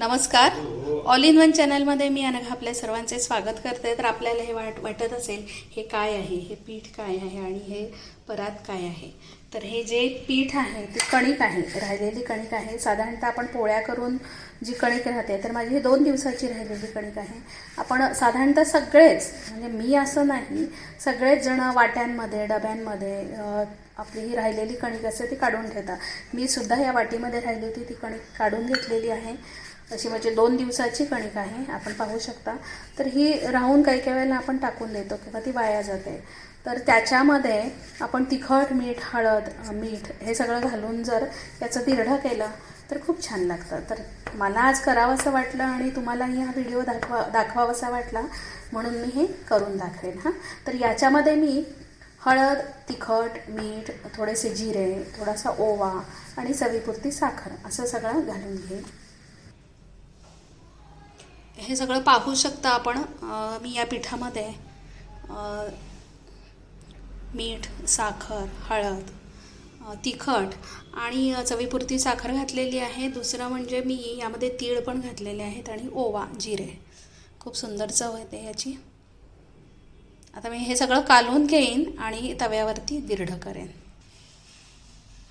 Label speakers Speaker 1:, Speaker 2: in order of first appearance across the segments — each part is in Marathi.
Speaker 1: नमस्कार. ऑल इन वन चॅनलमध्ये मी अनघा आपल्या सर्वांचे स्वागत करते. तर आपल्याला हे वाटत असेल हे काय आहे, हे पीठ काय आहे आणि हे परात काय आहे. तर हे जे पीठ आहे ते कणिक आहे, राहिलेली कणिक आहे. साधारणतः आपण पोळ्या करून जी कणिक राहते, तर माझी ही 2 दिवसाची राहिलेली कणिक आहे. आपण साधारणतः सगळेच, म्हणजे मी असं नाही, सगळेच जण वाट्यांमध्ये, डब्यांमध्ये आपली ही राहिलेली कणिक असते ती काढून ठेवतात. मी सुद्धा या वाटीमध्ये राहिली होती ती कणिक काढून घेतलेली आहे. अशी म्हणजे 2 दिवसाची कणिक आहे, आपण पाहू शकता. तर ही राहून काही काही वेळेला आपण टाकून देतो किंवा ती वाया जाते. तर त्याच्यामध्ये आपण तिखट, मीठ, हळद, मीठ हे सगळं घालून जर याचं दिरडं केलं तर खूप छान लागतं. तर मला आज करावंसं वाटलं आणि तुम्हालाही हा व्हिडिओ दाखवावासा वाटला म्हणून मी हे करून दाखवेन. तर याच्यामध्ये मी हळद, तिखट, मीठ, थोडेसे जिरे, थोडासा ओवा आणि चवीपुरती साखर असं सगळं घालून घेईन. हे सगळं पाहू शकता आपण. मी या पिठामध्ये मीठ, साखर, हळद, तिखट आणि चवीपुरती साखर घातलेली आहे. दुसरं म्हणजे मी यामध्ये तीळ पण घातलेले आहेत आणि ओवा, जिरे. खूप सुंदर चव येते याची. आता मी हे सगळं कालवून घेईन आणि तव्यावरती दिरडं करेन.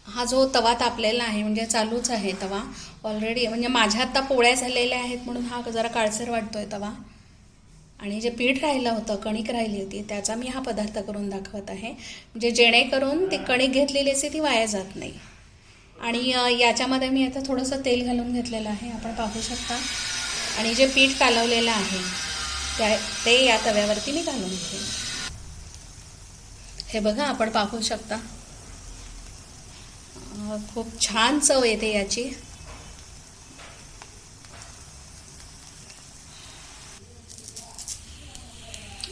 Speaker 1: हा जो तवा तापलेला आहे, म्हणजे चालूच आहे तवा ऑलरेडी, म्हणजे माझ्या आत्ता पोळ्या झालेल्या आहेत म्हणून हा जरा काळसर वाटतोय तवा. आणि जे पीठ राहिलं होतं, कणिक राहिली होती, त्याचा मी हा पदार्थ करून दाखवत आहे, म्हणजे जेणेकरून ती कणिक घेतलेली असते ती वाया जात नाही. आणि याच्यामध्ये मी आता थोडंसं तेल घालून घेतलेलं आहे, आपण पाहू शकता. आणि जे पीठ कालवलेलं आहे ते या तव्यावरती मी घालून घेईन. हे बघा, आपण पाहू शकता. खूप छान चव येते याची.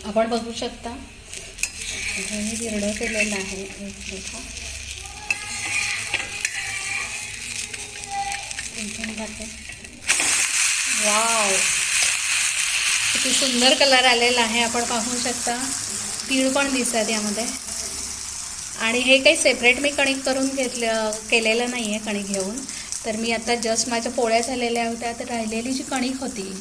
Speaker 1: आपण बघू शकता मी दिरडं केलेलं आहे एक मोठा. वाव, किती सुंदर कलर आलेला आहे, आपण पाहू शकता. तीळ पण दिसतात यामध्ये. आणि हे काही सेपरेट मी कणिक करून केलेलं नाही आहे कणिक घेऊन. तर मी आता जस्ट माझ्या पोळ्या झालेल्या होत्या, तर राहिलेली जी कणिक होती,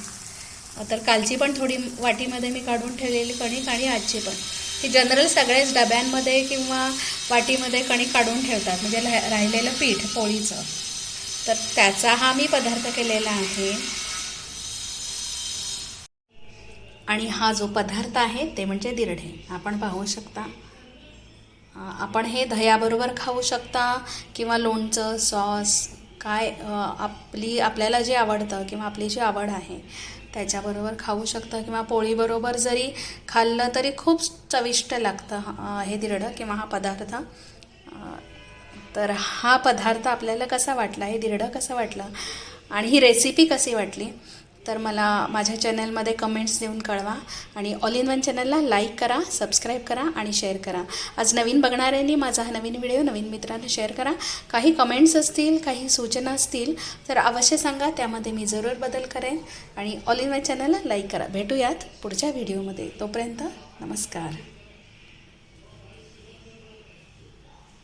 Speaker 1: तर कालची पण थोडी वाटीमध्ये मी काढून ठेवलेली कणिक आणि आजची पण, की जनरल सगळेच डब्यांमध्ये किंवा वाटीमध्ये कणिक काढून ठेवतात, म्हणजे राहिलेलं पीठ पोळीचं. तर त्याचा हा मी पदार्थ केलेला आहे. आणि हा जो पदार्थ आहे ते म्हणजे दिरडे. आपण पाहू शकता. आपण हे दह्याबरोबर खाऊ शकता किंवा लोणचं, सॉस, काय आपल्याला जे आवडतं किंवा आपली जी आवड आहे त्याच्याबरोबर खाऊ शकता, किंवा पोळीबरोबर जरी खाल्लं तरी खूप चविष्ट लागतं हे दिरडं किंवा हा पदार्थ. तर हा पदार्थ आपल्याला कसा वाटला, हे दिरडं कसं वाटलं आणि ही रेसिपी कशी वाटली, तर मला माझ्या चॅनलमध्ये कमेंट्स देऊन कळवा. आणि ऑल इन वन चॅनलला लाईक करा, सबस्क्राईब करा आणि शेअर करा. आज नवीन बघणाऱ्यांनी माझा हा नवीन व्हिडिओ नवीन मित्रांना शेअर करा. काही कमेंट्स असतील, काही सूचना असतील तर अवश्य सांगा, त्यामध्ये मी जरूर बदल करेन. आणि ऑल इन वन चॅनलला लाईक करा. भेटूयात पुढच्या व्हिडिओमध्ये. तोपर्यंत नमस्कार.